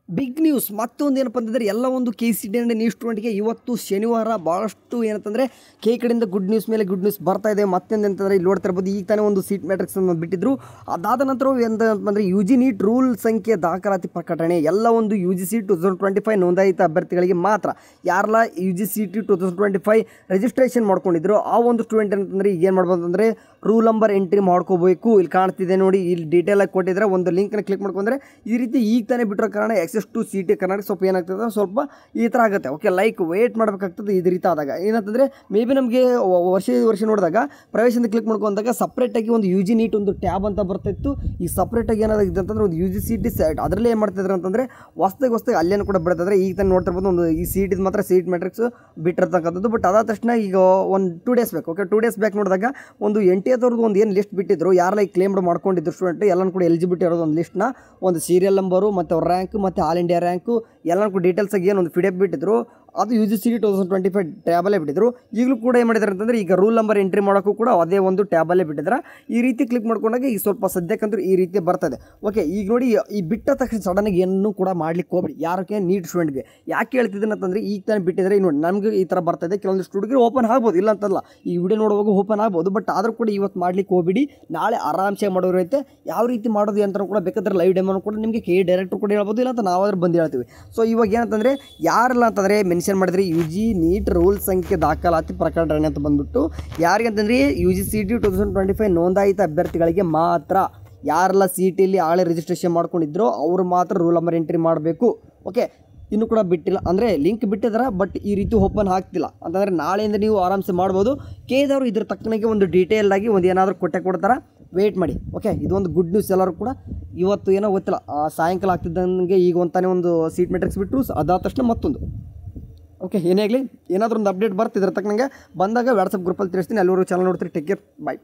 Big news ಮತ್ತೊಂದು ಏನಪ್ಪ ಅಂತಂದರೆ ಎಲ್ಲ ಒಂದು KCET ಆ್ಯಂಡ್ ನ್ಯೂಸ್ ಸ್ಟೂಡೆಂಟ್ಗೆ ಇವತ್ತು ಶನಿವಾರ ಭಾಳಷ್ಟು ಏನಂತಂದರೆ ಕಡೆಯಿಂದ ಗುಡ್ ನ್ಯೂಸ್ ಮೇಲೆ ಗುಡ್ ನ್ಯೂಸ್ ಬರ್ತಾ ಇದೆ. ಮತ್ತೊಂದು ಅಂತಂದರೆ ಇಲ್ಲಿ ನೋಡ್ತಾ ಇರ್ಬೋದು, ಈಗ ತಾನೇ ಒಂದು ಸೀಟ್ ಮ್ಯಾಟ್ರಿಕ್ಸ್ ಅನ್ನು ಬಿಟ್ಟಿದ್ರು. ಅದಾದ ನಂತರ ಎಂತಂದರೆ UG ನೀಟ್ ರೂಲ್ ಸಂಖ್ಯೆ ದಾಖಲಾತಿ ಪ್ರಕಟಣೆ. ಎಲ್ಲ ಒಂದು UGC 2025 ನೋಂದಾಯಿತ ಅಭ್ಯರ್ಥಿಗಳಿಗೆ ಮಾತ್ರ. ಯಾರೆಲ್ಲ UGCET 2025 ರಿಜಿಸ್ಟ್ರೇಷನ್ ಮಾಡ್ಕೊಂಡಿದ್ರು ಆ ಒಂದು ಸ್ಟೂಡೆಂಟ್ ಅಂತಂದರೆ ಈಗ ಏನು ಮಾಡ್ಬೋದು ಅಂದರೆ ರೂಲ್ ನಂಬರ್ ಎಂಟ್ರಿ ಮಾಡ್ಕೋಬೇಕು. ಇಲ್ಲಿ ಕಾಣ್ತಿದೆ ನೋಡಿ, ಇಲ್ಲಿ ಡೀಟೇಲಾಗಿ ಕೊಟ್ಟಿದ್ರೆ ಒಂದು ಲಿಂಕ್ನ ಕ್ಲಿಕ್ ಮಾಡ್ಕೊಂಡ್ರೆ ಈ ರೀತಿ ಈಗ ತಾನೇ ಬಿಟ್ಟಿರೋ ಕಾರಣ ಎಕ್ಸೆಸ್ ಟು CET ಕರ್ನಾಟಕ ಸ್ವಲ್ಪ ಏನಾಗ್ತದೆ, ಸ್ವಲ್ಪ ಈ ಥರ ಆಗುತ್ತೆ. ಓಕೆ, ಲೈಕ್ ವೇಟ್ ಮಾಡಬೇಕಾಗ್ತದೆ. ಇದು ರೀತಿ ಆದಾಗ ಏನಂತಂದರೆ ಮೇ ಬಿ ನಮಗೆ ವರ್ಷ ನೋಡಿದಾಗ ಪ್ರವೇಶದಿಂದ ಕ್ಲಿಕ್ ಮಾಡ್ಕೊಂಡಾಗ ಸಪ್ರೇಟಾಗಿ ಒಂದು UG ನೀಟ್ ಒಂದು ಟ್ಯಾಬ್ ಅಂತ ಬರ್ತಾಯಿತ್ತು. ಈ ಸಪ್ರೇಟಾಗಿ ಏನಾಗಿದೆ ಅಂತಂದರೆ ಒಂದು UGCET ಸೈಟ್ ಅದರಲ್ಲೇ ಏನು ಮಾಡ್ತಿದ್ರು ಅಂತಂದರೆ ಹೊಸ್ದಾಗಿ ಅಲ್ಲೇನು ಕೂಡ ಬಿಡ್ತಿದ್ರೆ. ಈಗ ತಾನೇ ನೋಡ್ತಾ ಇರ್ಬೋದು, ಒಂದು ಈ CET ಮಾತ್ರ ಸೀಟ್ ಮ್ಯಾಟ್ರಿಕ್ಸ್ ಬಿಟ್ಟಿರ್ತಕ್ಕಂಥದ್ದು. ಬಟ್ ಅದಾದ ತಕ್ಷಣ ಈಗ ಒಂದು 2 ಡೇಸ್ ಬೇಕು. ಓಕೆ, 2 ಡೇಸ್ ಬ್ಯಾಕ್ ನೋಡಿದಾಗ ಒಂದು NTAದವ್ರದ್ದು ಒಂದು ಏನು ಲಿಸ್ಟ್ ಬಿಟ್ಟಿದ್ರು, ಯಾರೆಲ್ಲ ಈ ಕ್ಲೇಮ್ಡ್ ಮಾಡ್ಕೊಂಡಿದ್ರು ಸ್ಟೂಡೆಂಟ್ ಎಲ್ಲನೂ ಕೂಡ ಎಲಿಜಿಬಿಲಿಟಿ ಇರೋದು ಒಂದು ಲಿಸ್ಟ್ನ, ಒಂದು ಸೀರಿಯಲ್ ನಂಬರು ಮತ್ತು ಅವ್ರ ರ್ಯಾಂಕು ಮತ್ತು ಆಲ್ ಇಂಡಿಯಾ ರ್ಯಾಂಕು ಎಲ್ಲನೂ ಕೂಡ ಡೀಟೇಲ್ಸಾಗಿ ಏನು ಒಂದು PDF ಬಿಟ್ಟಿದ್ರು. ಅದು UGCET 2025 ಟ್ಯಾಬಲ್ಲೇ ಬಿಟ್ಟಿದ್ರು. ಈಗಲೂ ಕೂಡ ಏನು ಮಾಡಿದ್ದಾರೆ ಅಂತಂದರೆ ಈಗ ರೂಲ್ ನಂಬರ್ ಎಂಟ್ರಿ ಮಾಡೋಕ್ಕೂ ಕೂಡ ಅದೇ ಒಂದು ಟ್ಯಾಬಲ್ಲೇ ಬಿಟ್ಟಿದ್ದಾರೆ. ಈ ರೀತಿ ಕ್ಲಿಕ್ ಮಾಡ್ಕೊಂಡಾಗ ಈಗ ಸ್ವಲ್ಪ ಸದ್ಯಕ್ಕಂತೂ ಈ ರೀತಿ ಬರ್ತದೆ. ಓಕೆ, ಈಗ ನೋಡಿ, ಈ ಬಿಟ್ಟ ತಕ್ಷಣ ಸಡನ್ನಾಗಿ ಏನೂ ಕೂಡ ಮಾಡ್ಲಿಕ್ಕೆ ಹೋಗ್ಬಿಡಿ ಯಾರಕ್ಕೆ ನೀಟ್ ಸ್ಟೂಡೆಂಟ್ಗೆ. ಯಾಕೆ ಹೇಳ್ತಿದ್ದೀನಿ ಅಂತಂದರೆ ಈಗ ತಾನೇ ಬಿಟ್ಟಿದ್ರೆ ನೋಡಿ ನಮಗೆ ಈ ಥರ ಬರ್ತಾಯಿದೆ. ಕೆಲವೊಂದು ಸ್ಟೂಡೆಂಟ್ಗೆ ಓಪನ್ ಆಗ್ಬೋದು, ಇಲ್ಲ ಅಂತಲ್ಲ, ಈ ವಿಡಿಯೋ ನೋಡುವಾಗ ಓಪನ್ ಆಗ್ಬೋದು. ಬಟ್ ಆದರೂ ಕೂಡ ಇವತ್ತು ಮಾಡ್ಲಿಕ್ಕೆ ಹೋಗ್ಬಿಡಿ, ನಾಳೆ ಆರಾಮ್ಸೆ ಮಾಡೋರು ಐತೆ. ಯಾವ ರೀತಿ ಮಾಡೋದು ಅಂತ ಕೂಡ ಬೇಕಾದ್ರೆ ಲೈವ್ ಡೆಮೋನು ಕೂಡ ನಿಮಗೆ ಡೈರೆಕ್ಟ್ರು ಕೂಡ ಹೇಳ್ಬೋದು, ಇಲ್ಲ ಅಂತ ನಾವಾದ್ರೂ ಬಂದು ಹೇಳ್ತೀವಿ. ಸೊ ಇವಾಗ ಏನಂತಂದರೆ ಯಾರೆಲ್ಲ ಅಂತಂದರೆ ಮೆನ್ಷನ್ ಮಾಡಿದ್ರೆ UG ನೀಟ್ ರೂಲ್ ಸಂಖ್ಯೆ ದಾಖಲಾತಿ ಪ್ರಕಟಣೆ ಅಂತ ಬಂದ್ಬಿಟ್ಟು ಯಾರಿಗಂತಂದರೆ UGCET 2025 ನೋಂದಾಯಿತ ಅಭ್ಯರ್ಥಿಗಳಿಗೆ ಮಾತ್ರ. ಯಾರೆಲ್ಲ CETಯಲ್ಲಿ ಆಳೆ ರಿಜಿಸ್ಟ್ರೇಷನ್ ಮಾಡ್ಕೊಂಡಿದ್ರೋ ಅವರು ಮಾತ್ರ ರೂಲ್ ನಂಬರ್ ಎಂಟ್ರಿ ಮಾಡಬೇಕು. ಓಕೆ, ಇನ್ನೂ ಕೂಡ ಬಿಟ್ಟಿಲ್ಲ ಅಂದರೆ ಲಿಂಕ್ ಬಿಟ್ಟಿದ್ದಾರೆ, ಬಟ್ ಈ ರೀತಿ ಓಪನ್ ಆಗ್ತಿಲ್ಲ ಅಂತಂದರೆ ನಾಳೆಯಿಂದ ನೀವು ಆರಾಮ್ಸೆ ಮಾಡ್ಬೋದು. ಕೇದವರು ಇದ್ರ ತಕ್ಕನಾಗಿ ಒಂದು ಡೀಟೇಲ್ಡಾಗಿ ಒಂದು ಏನಾದರೂ ಕೊಡ್ತಾರೆ, ವೆಯ್ಟ್ ಮಾಡಿ. ಓಕೆ, ಇದೊಂದು ಗುಡ್ ನ್ಯೂಸ್. ಎಲ್ಲರೂ ಕೂಡ ಇವತ್ತು ಏನೋ ಗೊತ್ತಿಲ್ಲ, ಸಾಯಂಕಾಲ ಆಗ್ತಿದ್ದಂಗೆ ಈಗ ಒಂತಾನೆ ಒಂದು ಸೀಟ್ ಮ್ಯಾಟ್ರಿಕ್ಸ್ ಬಿಟ್ಟರು, ಅದಾದ ತಕ್ಷಣ ಮತ್ತೊಂದು. ಓಕೆ, ಏನೇ ಆಗಲಿ ಏನಾದರೂ ಒಂದು ಅಪ್ಡೇಟ್ ಬರ್ತಿದ್ರೆ ತಕ್ಕನಂಗೆ ಬಂದಾಗ ವಾಟ್ಸಪ್ ಗ್ರೂಪಲ್ಲಿ ತಿಳಿಸ್ತೀನಿ. ಎಲ್ಲರೂ ಚಾನಲ್ ನೋಡ್ತೀರಿ. ಟೇಕ್ ಕೇರ್, ಬಾಯ್.